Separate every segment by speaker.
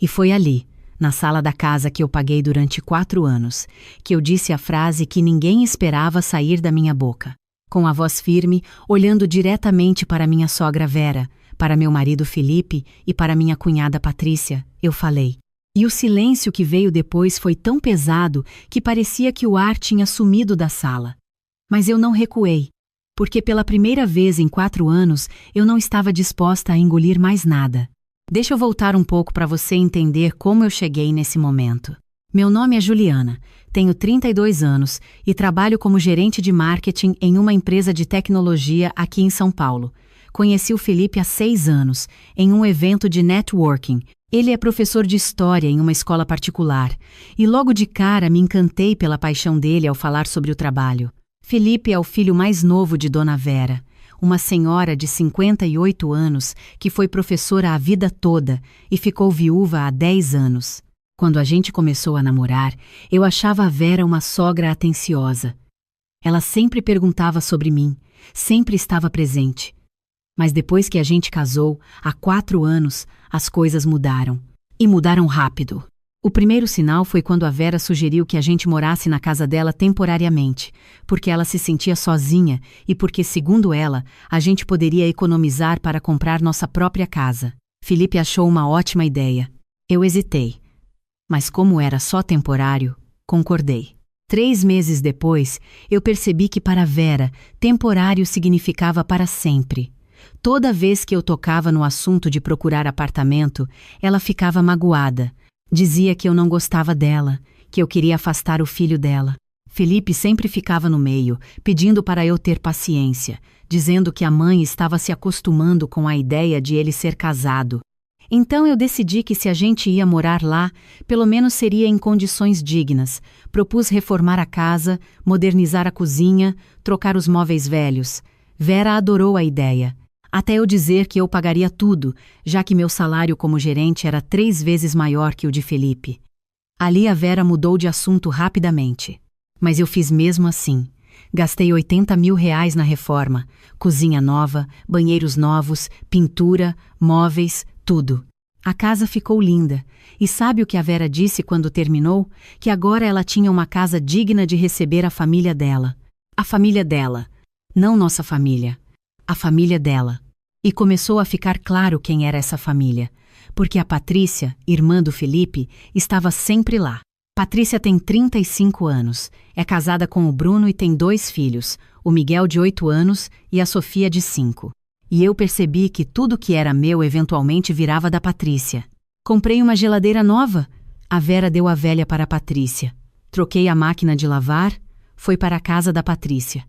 Speaker 1: E foi ali, na sala da casa que eu paguei durante 4 anos, que eu disse a frase que ninguém esperava sair da minha boca. Com a voz firme, olhando diretamente para minha sogra Vera, para meu marido Felipe e para minha cunhada Patrícia, eu falei. E o silêncio que veio depois foi tão pesado que parecia que o ar tinha sumido da sala. Mas eu não recuei, porque pela primeira vez em 4 anos eu não estava disposta a engolir mais nada. Deixa eu voltar um pouco para você entender como eu cheguei nesse momento. Meu nome é Juliana, tenho 32 anos e trabalho como gerente de marketing em uma empresa de tecnologia aqui em São Paulo. Conheci o Felipe há 6 anos, em um evento de networking. Ele é professor de história em uma escola particular, e logo de cara me encantei pela paixão dele ao falar sobre o trabalho. Felipe é o filho mais novo de Dona Vera, uma senhora de 58 anos que foi professora a vida toda e ficou viúva há 10 anos. Quando a gente começou a namorar, eu achava a Vera uma sogra atenciosa. Ela sempre perguntava sobre mim, sempre estava presente. Mas depois que a gente casou, há 4 anos, as coisas mudaram. E mudaram rápido. O primeiro sinal foi quando a Vera sugeriu que a gente morasse na casa dela temporariamente, porque ela se sentia sozinha e porque, segundo ela, a gente poderia economizar para comprar nossa própria casa. Felipe achou uma ótima ideia. Eu hesitei. Mas como era só temporário, concordei. 3 meses depois, eu percebi que para Vera, temporário significava para sempre. Toda vez que eu tocava no assunto de procurar apartamento, ela ficava magoada. Dizia que eu não gostava dela, que eu queria afastar o filho dela. Felipe sempre ficava no meio, pedindo para eu ter paciência, dizendo que a mãe estava se acostumando com a ideia de ele ser casado. Então eu decidi que se a gente ia morar lá, pelo menos seria em condições dignas. Propus reformar a casa, modernizar a cozinha, trocar os móveis velhos. Vera adorou a ideia. Até eu dizer que eu pagaria tudo, já que meu salário como gerente era 3 vezes maior que o de Felipe. Ali a Vera mudou de assunto rapidamente. Mas eu fiz mesmo assim. Gastei R$80 mil na reforma. Cozinha nova, banheiros novos, pintura, móveis, tudo. A casa ficou linda. E sabe o que a Vera disse quando terminou? Que agora ela tinha uma casa digna de receber a família dela. A família dela. Não nossa família. A família dela. E começou a ficar claro quem era essa família, porque a Patrícia, irmã do Felipe, estava sempre lá. Patrícia tem 35 anos, é casada com o Bruno e tem 2 filhos, o Miguel de 8 anos e a Sofia de 5. E eu percebi que tudo que era meu eventualmente virava da Patrícia. Comprei uma geladeira nova. A Vera deu a velha para a Patrícia. Troquei a máquina de lavar, foi para a casa da Patrícia.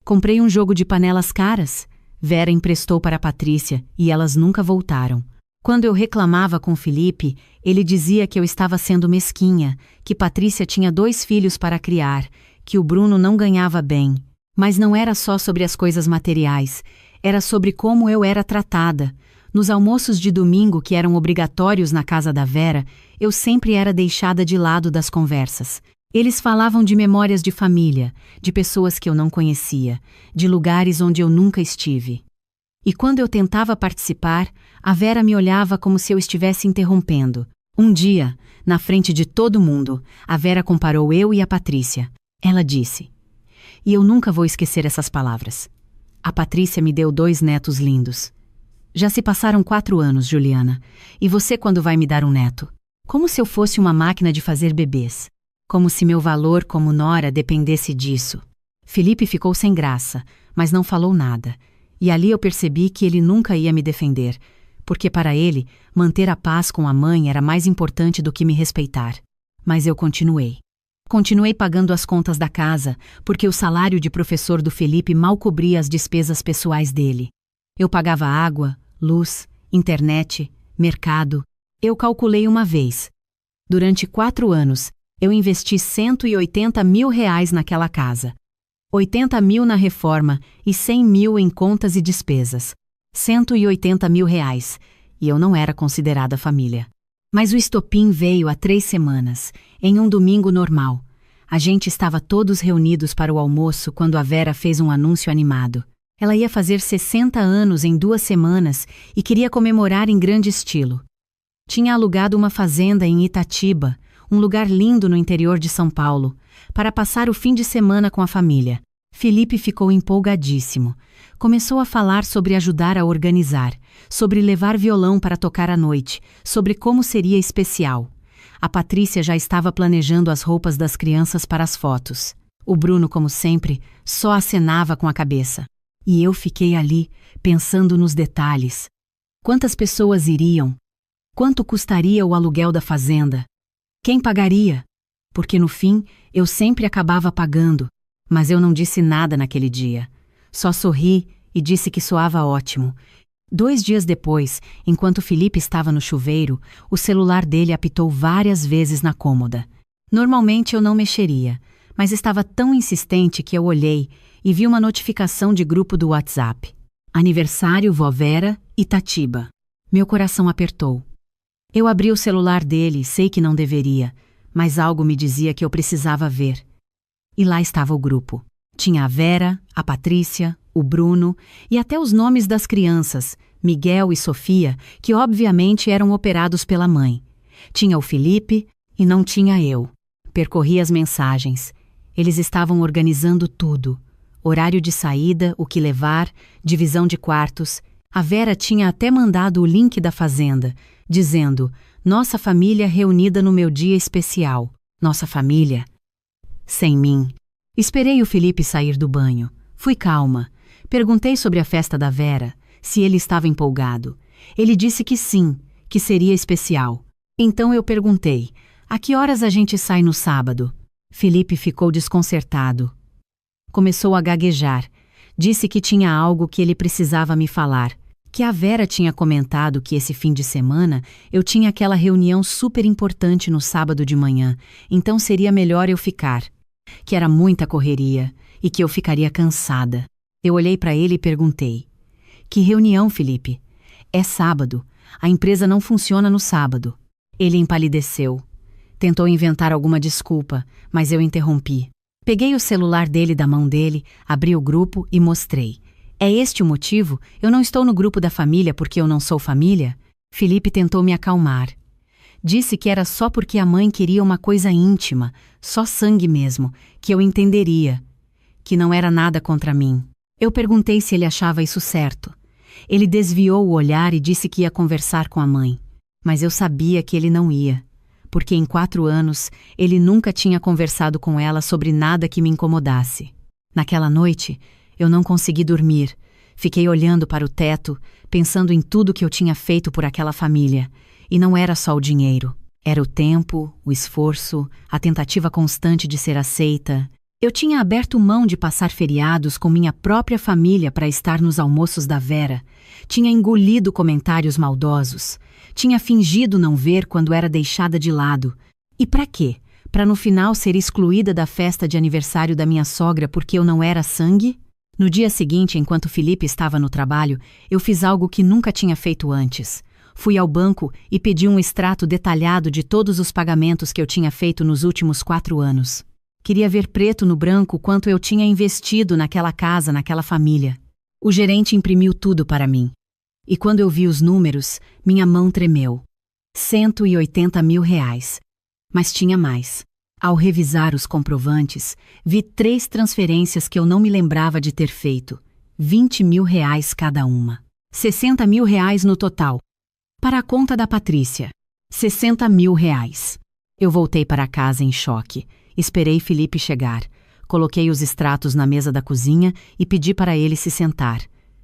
Speaker 1: Comprei um jogo de panelas caras. Vera emprestou para a Patrícia e elas nunca voltaram. Quando eu reclamava com Felipe, ele dizia que eu estava sendo mesquinha, que Patrícia tinha 2 filhos para criar, que o Bruno não ganhava bem. Mas não era só sobre as coisas materiais, era sobre como eu era tratada. Nos almoços de domingo que eram obrigatórios na casa da Vera, eu sempre era deixada de lado das conversas. Eles falavam de memórias de família, de pessoas que eu não conhecia, de lugares onde eu nunca estive. E quando eu tentava participar, a Vera me olhava como se eu estivesse interrompendo. Um dia, na frente de todo mundo, a Vera comparou eu e a Patrícia. Ela disse, e eu nunca vou esquecer essas palavras. A Patrícia me deu 2 netos lindos. Já se passaram 4 anos, Juliana, e você quando vai me dar um neto? Como se eu fosse uma máquina de fazer bebês. Como se meu valor como nora dependesse disso. Felipe ficou sem graça, mas não falou nada. E ali eu percebi que ele nunca ia me defender, porque para ele, manter a paz com a mãe era mais importante do que me respeitar. Mas eu continuei. Continuei pagando as contas da casa, porque o salário de professor do Felipe mal cobria as despesas pessoais dele. Eu pagava água, luz, internet, mercado. Eu calculei uma vez. Durante 4 anos, eu investi R$180 mil naquela casa. 80 mil na reforma e 100 mil em contas e despesas. 180 mil reais. E eu não era considerada família. Mas o estopim veio há 3 semanas, em um domingo normal. A gente estava todos reunidos para o almoço quando a Vera fez um anúncio animado. Ela ia fazer 60 anos em 2 semanas e queria comemorar em grande estilo. Tinha alugado uma fazenda em Itatiba, um lugar lindo no interior de São Paulo, para passar o fim de semana com a família. Felipe ficou empolgadíssimo. Começou a falar sobre ajudar a organizar, sobre levar violão para tocar à noite, sobre como seria especial. A Patrícia já estava planejando as roupas das crianças para as fotos. O Bruno, como sempre, só acenava com a cabeça. E eu fiquei ali, pensando nos detalhes. Quantas pessoas iriam? Quanto custaria o aluguel da fazenda? Quem pagaria? Porque no fim, eu sempre acabava pagando. Mas eu não disse nada naquele dia. Só sorri e disse que soava ótimo. 2 dias depois, enquanto Felipe estava no chuveiro, o celular dele apitou várias vezes na cômoda. Normalmente eu não mexeria, mas estava tão insistente que eu olhei e vi uma notificação de grupo do WhatsApp. Aniversário Vó Vera, Itatiba. Meu coração apertou. Eu abri o celular dele, sei que não deveria, mas algo me dizia que eu precisava ver. E lá estava o grupo. Tinha a Vera, a Patrícia, o Bruno e até os nomes das crianças, Miguel e Sofia, que obviamente eram operados pela mãe. Tinha o Felipe e não tinha eu. Percorri as mensagens. Eles estavam organizando tudo. Horário de saída, o que levar, divisão de quartos. A Vera tinha até mandado o link da fazenda, dizendo: "Nossa família reunida no meu dia especial. Nossa família." Sem mim. Esperei o Felipe sair do banho. Fui calma. Perguntei sobre a festa da Vera, se ele estava empolgado. Ele disse que sim, que seria especial. Então eu perguntei: "A que horas a gente sai no sábado?" Felipe ficou desconcertado. Começou a gaguejar. Disse que tinha algo que ele precisava me falar. Que a Vera tinha comentado que esse fim de semana eu tinha aquela reunião super importante no sábado de manhã, então seria melhor eu ficar. Que era muita correria e que eu ficaria cansada. Eu olhei para ele e perguntei: "Que reunião, Felipe?" "É sábado. A empresa não funciona no sábado." Ele empalideceu. Tentou inventar alguma desculpa, mas eu interrompi. Peguei o celular dele da mão dele, abri o grupo e mostrei. "É este o motivo? Eu não estou no grupo da família porque eu não sou família?" Felipe tentou me acalmar. Disse que era só porque a mãe queria uma coisa íntima, só sangue mesmo, que eu entenderia. Que não era nada contra mim. Eu perguntei se ele achava isso certo. Ele desviou o olhar e disse que ia conversar com a mãe. Mas eu sabia que ele não ia, porque em 4 anos ele nunca tinha conversado com ela sobre nada que me incomodasse. Naquela noite, eu não consegui dormir. Fiquei olhando para o teto, pensando em tudo que eu tinha feito por aquela família. E não era só o dinheiro. Era o tempo, o esforço, a tentativa constante de ser aceita. Eu tinha aberto mão de passar feriados com minha própria família para estar nos almoços da Vera. Tinha engolido comentários maldosos. Tinha fingido não ver quando era deixada de lado. E para quê? Para no final ser excluída da festa de aniversário da minha sogra porque eu não era sangue? No dia seguinte, enquanto Felipe estava no trabalho, eu fiz algo que nunca tinha feito antes. Fui ao banco e pedi um extrato detalhado de todos os pagamentos que eu tinha feito nos últimos 4 anos. Queria ver preto no branco quanto eu tinha investido naquela casa, naquela família. O gerente imprimiu tudo para mim. E quando eu vi os números, minha mão tremeu. 180 mil reais. Mas tinha mais. Ao revisar os comprovantes, vi 3 transferências que eu não me lembrava de ter feito. 20 mil reais cada uma. 60 mil reais no total. Para a conta da Patrícia. 60 mil reais. Eu voltei para casa em choque. Esperei Felipe chegar. Coloquei os extratos na mesa da cozinha e pedi para ele se sentar.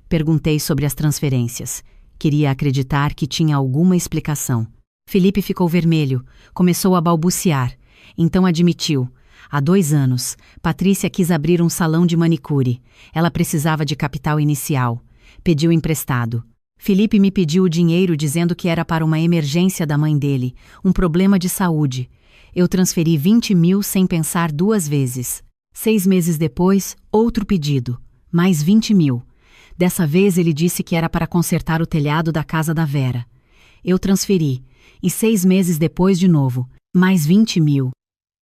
Speaker 1: Perguntei sobre as transferências. Queria acreditar que tinha alguma explicação. Felipe ficou vermelho, começou a balbuciar. Então admitiu. Há 2 anos, Patrícia quis abrir um salão de manicure. Ela precisava de capital inicial. Pediu emprestado. Felipe me pediu o dinheiro dizendo que era para uma emergência da mãe dele, um problema de saúde. Eu transferi 20 mil sem pensar 2 vezes. 6 meses depois, outro pedido. Mais 20 mil. Dessa vez ele disse que era para consertar o telhado da casa da Vera. Eu transferi. E 6 meses depois de novo. Mais 20 mil.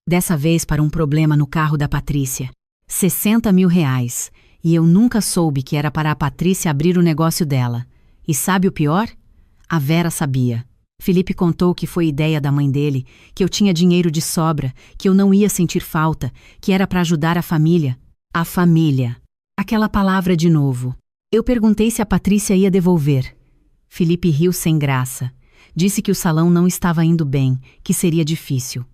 Speaker 1: Dessa vez para um problema no carro da Patrícia. 60 mil reais. E eu nunca soube que era para a Patrícia abrir o negócio dela. E sabe o pior? A Vera sabia. Felipe contou que foi ideia da mãe dele, que eu tinha dinheiro de sobra, que eu não ia sentir falta, que era para ajudar a família. A família. Aquela palavra de novo. Eu perguntei se a Patrícia ia devolver. Felipe riu sem graça. Disse que o salão não estava indo bem, que seria difícil.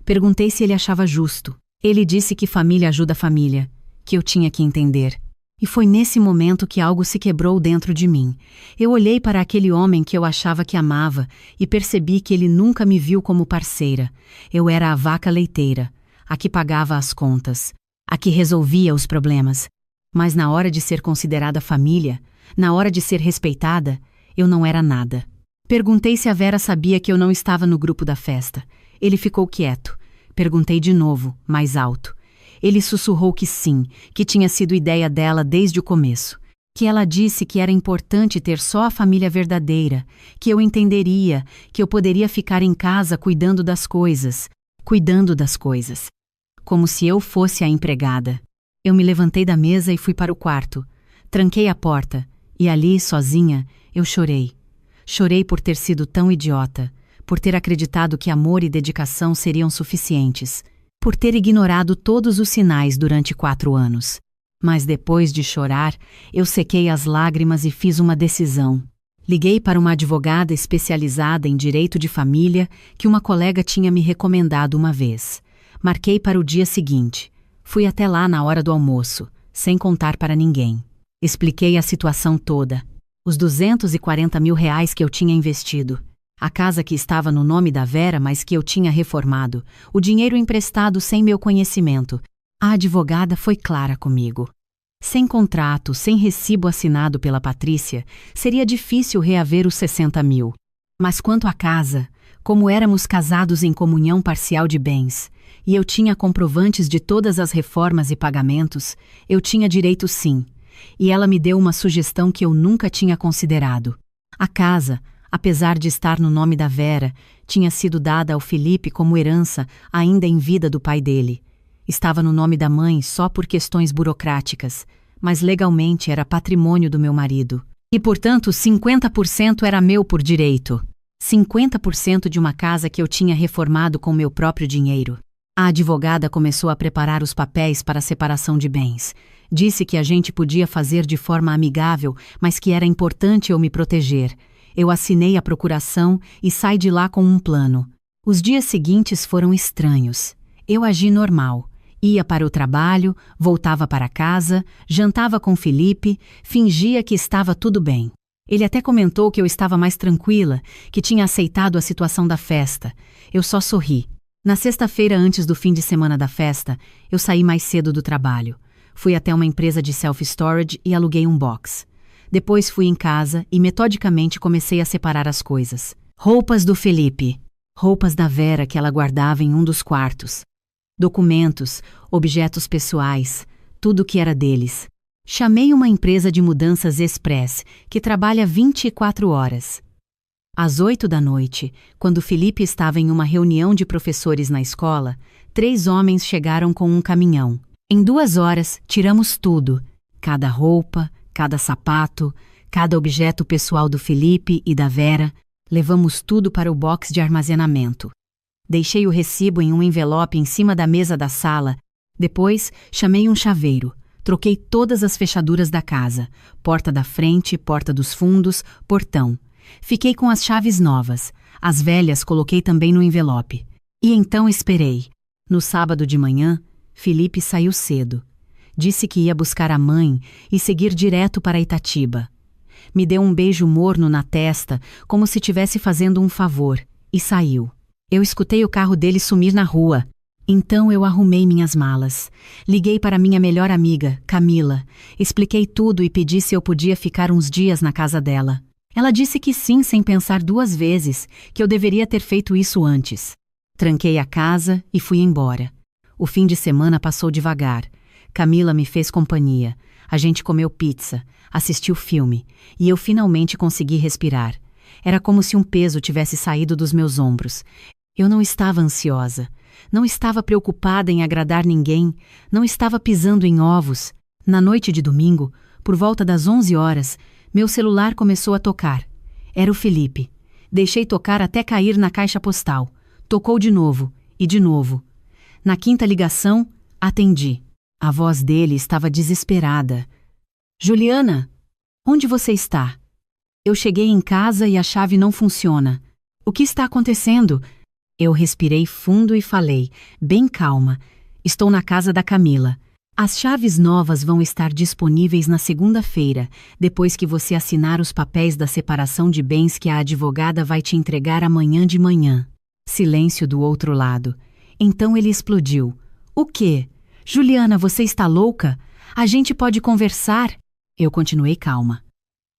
Speaker 1: Perguntei se ele achava justo. Ele disse que família ajuda família, que eu tinha que entender. E foi nesse momento que algo se quebrou dentro de mim. Eu olhei para aquele homem que eu achava que amava e percebi que ele nunca me viu como parceira. Eu era a vaca leiteira, a que pagava as contas, a que resolvia os problemas. Mas na hora de ser considerada família, na hora de ser respeitada, eu não era nada. Perguntei se a Vera sabia que eu não estava no grupo da festa. Ele ficou quieto. Perguntei de novo, mais alto. Ele sussurrou que sim, que tinha sido ideia dela desde o começo. Que ela disse que era importante ter só a família verdadeira, que eu entenderia, que eu poderia ficar em casa cuidando das coisas. Como se eu fosse a empregada. Eu me levantei da mesa e fui para o quarto. Tranquei a porta, e ali, sozinha, eu chorei. Chorei por ter sido tão idiota, por ter acreditado que amor e dedicação seriam suficientes, por ter ignorado todos os sinais durante 4 anos. Mas depois de chorar, eu sequei as lágrimas e fiz uma decisão. Liguei para uma advogada especializada em direito de família que uma colega tinha me recomendado uma vez. Marquei para o dia seguinte. Fui até lá na hora do almoço, sem contar para ninguém. Expliquei a situação toda. Os R$240 mil que eu tinha investido. A casa que estava no nome da Vera, mas que eu tinha reformado. O dinheiro emprestado sem meu conhecimento. A advogada foi clara comigo. Sem contrato, sem recibo assinado pela Patrícia, seria difícil reaver os 60 mil. Mas quanto à casa, como éramos casados em comunhão parcial de bens, e eu tinha comprovantes de todas as reformas e pagamentos, eu tinha direito sim. E ela me deu uma sugestão que eu nunca tinha considerado. A casa, apesar de estar no nome da Vera, tinha sido dada ao Felipe como herança ainda em vida do pai dele. Estava no nome da mãe só por questões burocráticas, mas legalmente era patrimônio do meu marido. E, portanto, 50% era meu por direito. 50% de uma casa que eu tinha reformado com meu próprio dinheiro. A advogada começou a preparar os papéis para a separação de bens. Disse que a gente podia fazer de forma amigável, mas que era importante eu me proteger. Eu assinei a procuração e saí de lá com um plano. Os dias seguintes foram estranhos. Eu agi normal. Ia para o trabalho, voltava para casa, jantava com Felipe, fingia que estava tudo bem. Ele até comentou que eu estava mais tranquila, que tinha aceitado a situação da festa. Eu só sorri. Na sexta-feira antes do fim de semana da festa, eu saí mais cedo do trabalho. Fui até uma empresa de self-storage e aluguei um box. Depois fui em casa e metodicamente comecei a separar as coisas. Roupas do Felipe. Roupas da Vera que ela guardava em um dos quartos. Documentos, objetos pessoais, tudo que era deles. Chamei uma empresa de mudanças express, que trabalha 24 horas. Às 8 da noite, quando Felipe estava em uma reunião de professores na escola, 3 homens chegaram com um caminhão. Em 2 horas, tiramos tudo. Cada roupa, cada sapato, cada objeto pessoal do Felipe e da Vera. Levamos tudo para o box de armazenamento. Deixei o recibo em um envelope em cima da mesa da sala. Depois, chamei um chaveiro. Troquei todas as fechaduras da casa. Porta da frente, porta dos fundos, portão. Fiquei com as chaves novas. As velhas coloquei também no envelope. E então esperei. No sábado de manhã, Felipe saiu cedo. Disse que ia buscar a mãe e seguir direto para Itatiba. Me deu um beijo morno na testa, como se estivesse fazendo um favor, e saiu. Eu escutei o carro dele sumir na rua. Então eu arrumei minhas malas. Liguei para minha melhor amiga, Camila. Expliquei tudo e pedi se eu podia ficar uns dias na casa dela. Ela disse que sim sem pensar 2 vezes, que eu deveria ter feito isso antes. Tranquei a casa e fui embora. O fim de semana passou devagar. Camila me fez companhia. A gente comeu pizza, assistiu filme, e eu finalmente consegui respirar. Era como se um peso tivesse saído dos meus ombros. Eu não estava ansiosa, não estava preocupada em agradar ninguém, não estava pisando em ovos. Na noite de domingo, por volta das 11 horas, meu celular começou a tocar. Era o Felipe. Deixei tocar até cair na caixa postal. Tocou de novo, e de novo. Na quinta ligação, atendi. A voz dele estava desesperada. Juliana, onde você está? Eu cheguei em casa e a chave não funciona. O que está acontecendo? Eu respirei fundo e falei, bem calma. Estou na casa da Camila. As chaves novas vão estar disponíveis na segunda-feira, depois que você assinar os papéis da separação de bens que a advogada vai te entregar amanhã de manhã. Silêncio do outro lado. Então ele explodiu. O quê? Juliana, você está louca? A gente pode conversar? Eu continuei calma.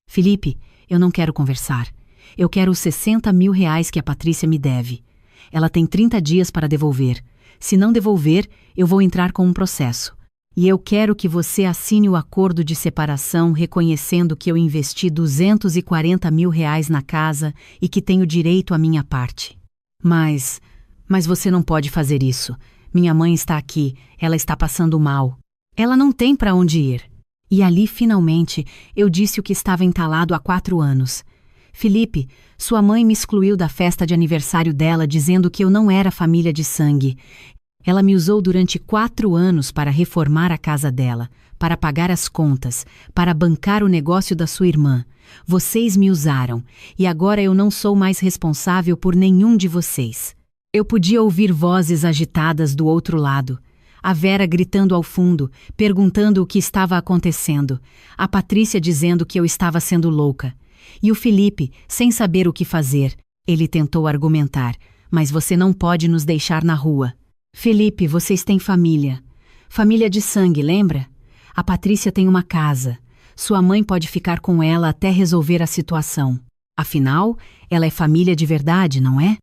Speaker 1: Felipe, eu não quero conversar. Eu quero os 60 mil reais que a Patrícia me deve. Ela tem 30 dias para devolver. Se não devolver, eu vou entrar com um processo. E eu quero que você assine o acordo de separação reconhecendo que eu investi 240 mil reais na casa e que tenho direito à minha parte. Mas você não pode fazer isso. Minha mãe está aqui, ela está passando mal. Ela não tem para onde ir. E ali, finalmente, eu disse o que estava entalado há 4 anos. Felipe, sua mãe me excluiu da festa de aniversário dela dizendo que eu não era família de sangue. Ela me usou durante 4 anos para reformar a casa dela, para pagar as contas, para bancar o negócio da sua irmã. Vocês me usaram, e agora eu não sou mais responsável por nenhum de vocês. Eu podia ouvir vozes agitadas do outro lado. A Vera gritando ao fundo, perguntando o que estava acontecendo. A Patrícia dizendo que eu estava sendo louca. E o Felipe, sem saber o que fazer. Ele tentou argumentar, mas você não pode nos deixar na rua. Felipe, vocês têm família. Família de sangue, lembra? A Patrícia tem uma casa. Sua mãe pode ficar com ela até resolver a situação. Afinal, ela é família de verdade, não é?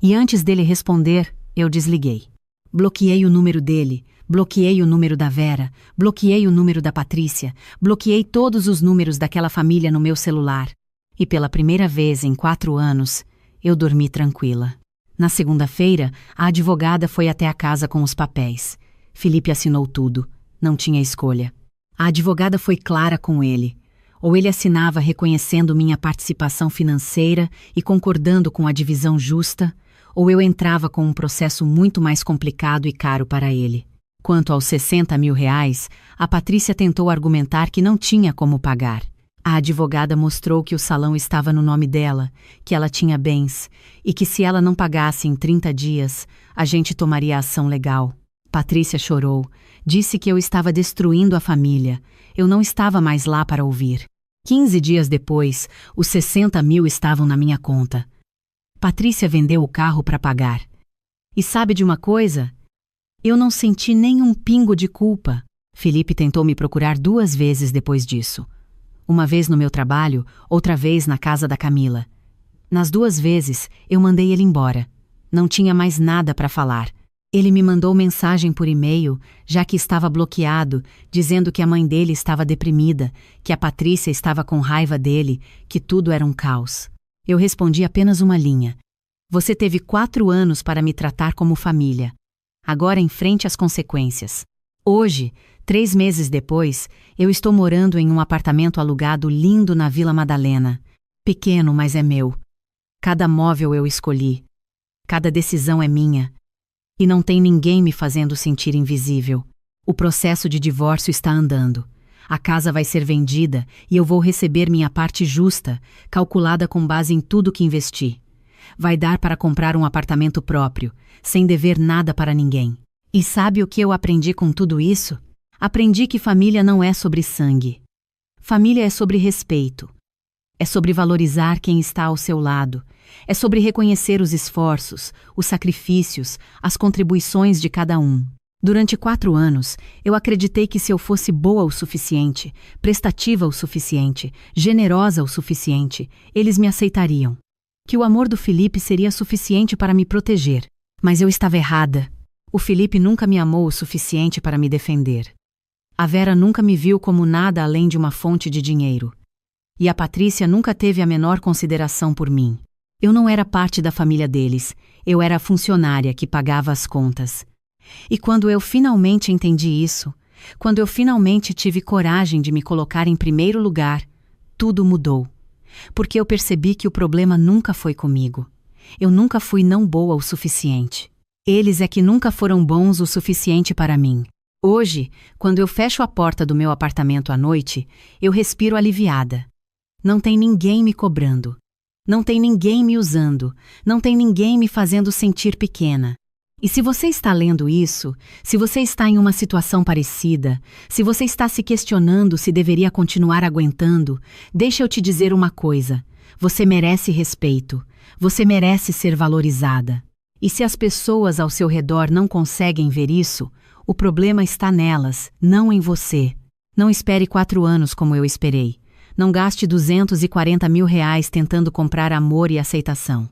Speaker 1: E antes dele responder, eu desliguei. Bloqueei o número dele, bloqueei o número da Vera, bloqueei o número da Patrícia, bloqueei todos os números daquela família no meu celular. E pela primeira vez em 4 anos, eu dormi tranquila. Na segunda-feira, a advogada foi até a casa com os papéis. Felipe assinou tudo. Não tinha escolha. A advogada foi clara com ele. Ou ele assinava reconhecendo minha participação financeira e concordando com a divisão justa, ou eu entrava com um processo muito mais complicado e caro para ele. Quanto aos 60 mil reais, a Patrícia tentou argumentar que não tinha como pagar. A advogada mostrou que o salão estava no nome dela, que ela tinha bens, e que se ela não pagasse em 30 dias, a gente tomaria ação legal. Patrícia chorou, disse que eu estava destruindo a família. Eu não estava mais lá para ouvir. 15 dias depois, os 60 mil estavam na minha conta. Patrícia vendeu o carro para pagar. E sabe de uma coisa? Eu não senti nenhum pingo de culpa. Felipe tentou me procurar 2 vezes depois disso. Uma vez no meu trabalho, outra vez na casa da Camila. Nas 2 vezes, eu mandei ele embora. Não tinha mais nada para falar. Ele me mandou mensagem por e-mail, já que estava bloqueado, dizendo que a mãe dele estava deprimida, que a Patrícia estava com raiva dele, que tudo era um caos. Eu respondi apenas uma linha. Você teve 4 anos para me tratar como família. Agora enfrente as consequências. Hoje, 3 meses depois, eu estou morando em um apartamento alugado lindo na Vila Madalena. Pequeno, mas é meu. Cada móvel eu escolhi. Cada decisão é minha. E não tem ninguém me fazendo sentir invisível. O processo de divórcio está andando. A casa vai ser vendida e eu vou receber minha parte justa, calculada com base em tudo que investi. Vai dar para comprar um apartamento próprio, sem dever nada para ninguém. E sabe o que eu aprendi com tudo isso? Aprendi que família não é sobre sangue. Família é sobre respeito. É sobre valorizar quem está ao seu lado. É sobre reconhecer os esforços, os sacrifícios, as contribuições de cada um. Durante 4 anos, eu acreditei que se eu fosse boa o suficiente, prestativa o suficiente, generosa o suficiente, eles me aceitariam. Que o amor do Felipe seria suficiente para me proteger. Mas eu estava errada. O Felipe nunca me amou o suficiente para me defender. A Vera nunca me viu como nada além de uma fonte de dinheiro. E a Patrícia nunca teve a menor consideração por mim. Eu não era parte da família deles, eu era a funcionária que pagava as contas. E quando eu finalmente entendi isso, quando eu finalmente tive coragem de me colocar em primeiro lugar, tudo mudou. porque eu percebi que o problema nunca foi comigo. Eu nunca fui não boa o suficiente. Eles é que nunca foram bons o suficiente para mim. Hoje, quando eu fecho a porta do meu apartamento à noite, eu respiro aliviada. Não tem ninguém me cobrando. Não tem ninguém me usando. Não tem ninguém me fazendo sentir pequena. E se você está lendo isso, se você está em uma situação parecida, se você está se questionando se deveria continuar aguentando, deixa eu te dizer uma coisa. Você merece respeito. Você merece ser valorizada. E se as pessoas ao seu redor não conseguem ver isso, o problema está nelas, não em você. Não espere 4 anos como eu esperei. Não gaste R$240 mil tentando comprar amor e aceitação.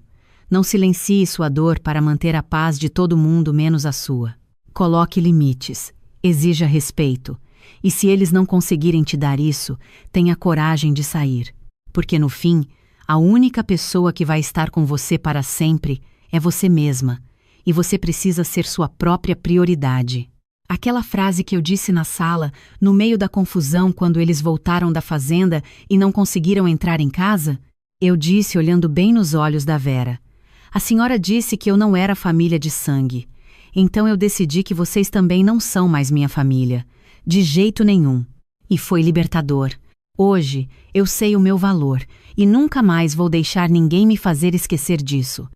Speaker 1: Não silencie sua dor para manter a paz de todo mundo menos a sua. Coloque limites. Exija respeito. E se eles não conseguirem te dar isso, tenha coragem de sair. Porque no fim, a única pessoa que vai estar com você para sempre é você mesma. E você precisa ser sua própria prioridade. Aquela frase que eu disse na sala, no meio da confusão quando eles voltaram da fazenda e não conseguiram entrar em casa, eu disse olhando bem nos olhos da Vera. A senhora disse que eu não era família de sangue. Então eu decidi que vocês também não são mais minha família. De jeito nenhum. E foi libertador. Hoje, eu sei o meu valor e nunca mais vou deixar ninguém me fazer esquecer disso.